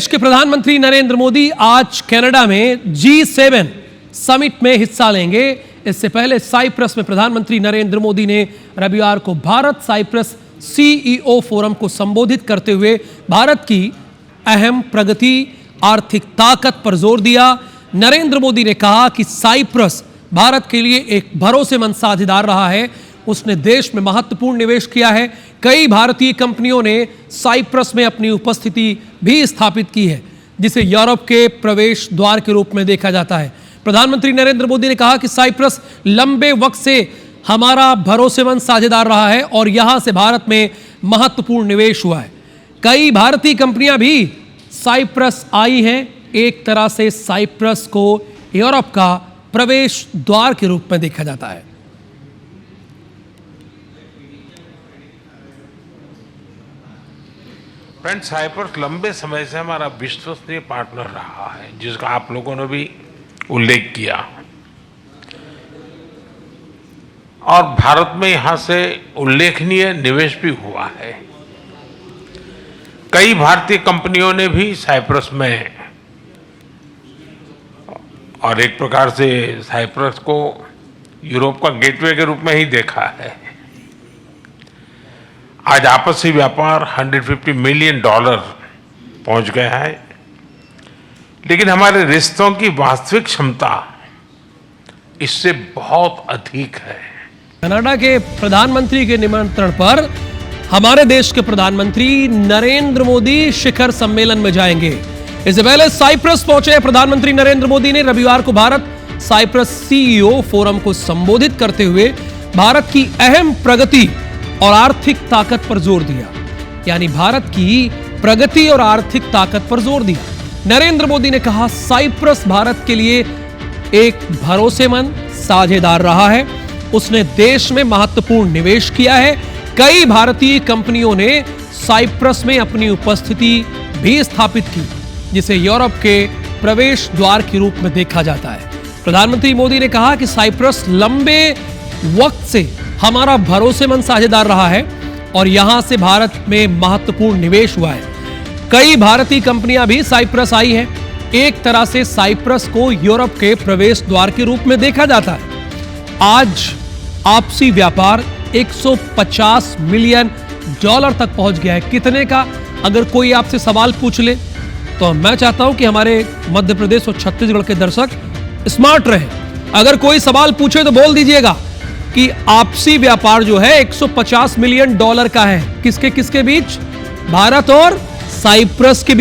देश के प्रधानमंत्री नरेंद्र मोदी आज कनाडा में G7 समिट में हिस्सा लेंगे। इससे पहले साइप्रस में प्रधानमंत्री नरेंद्र मोदी ने रविवार को भारत साइप्रस सीईओ फोरम को संबोधित करते हुए भारत की अहम प्रगति, आर्थिक ताकत पर जोर दिया। नरेंद्र मोदी ने कहा कि साइप्रस भारत के लिए एक भरोसेमंद साझेदार रहा है। उसने देश में महत्वपूर्ण निवेश किया है। कई भारतीय कंपनियों ने साइप्रस में अपनी उपस्थिति भी स्थापित की है, जिसे यूरोप के प्रवेश द्वार के रूप में देखा जाता है। प्रधानमंत्री नरेंद्र मोदी ने कहा कि साइप्रस लंबे वक्त से हमारा भरोसेमंद साझेदार रहा है और यहां से भारत में महत्वपूर्ण निवेश हुआ है। कई भारतीय कंपनियां भी साइप्रस आई हैं। एक तरह से साइप्रस को यूरोप का प्रवेश द्वार के रूप में देखा जाता है। फ्रेंड, साइप्रस लंबे समय से हमारा विश्वसनीय पार्टनर रहा है, जिसका आप लोगों ने भी उल्लेख किया, और भारत में यहां से उल्लेखनीय निवेश भी हुआ है। कई भारतीय कंपनियों ने भी साइप्रस में, और एक प्रकार से साइप्रस को यूरोप का गेटवे के रूप में ही देखा है। आज आपसी व्यापार $150 मिलियन पहुंच गया है, लेकिन हमारे रिश्तों की वास्तविक क्षमता इससे बहुत अधिक है। कनाडा के प्रधानमंत्री के निमंत्रण पर हमारे देश के प्रधानमंत्री नरेंद्र मोदी शिखर सम्मेलन में जाएंगे। इससे पहले साइप्रस पहुंचे प्रधानमंत्री नरेंद्र मोदी ने रविवार को भारत साइप्रस सीईओ फोरम को संबोधित करते हुए भारत की अहम प्रगति और आर्थिक ताकत पर जोर दिया। यानी भारत की प्रगति और आर्थिक ताकत पर जोर दिया। नरेंद्र मोदी ने कहा, साइप्रस भारत के लिए एक भरोसेमंद साझेदार रहा है। उसने देश में महत्वपूर्ण निवेश किया है। कई भारतीय कंपनियों ने साइप्रस में अपनी उपस्थिति भी स्थापित की, जिसे यूरोप के प्रवेश द्वार के रूप में देखा जाता है। प्रधानमंत्री मोदी ने कहा कि साइप्रस लंबे वक्त से हमारा भरोसेमंद साझेदार रहा है और यहां से भारत में महत्वपूर्ण निवेश हुआ है। कई भारतीय कंपनियां भी साइप्रस आई हैं। एक तरह से साइप्रस को यूरोप के प्रवेश द्वार के रूप में देखा जाता है। आज आपसी व्यापार $150 मिलियन तक पहुंच गया है। कितने का? अगर कोई आपसे सवाल पूछ ले तो मैं चाहता हूं कि हमारे मध्य प्रदेश और छत्तीसगढ़ के दर्शक स्मार्ट रहे। अगर कोई सवाल पूछे तो बोल दीजिएगा कि आपसी व्यापार जो है $150 मिलियन का है। किसके किसके बीच? भारत और साइप्रस के बीच।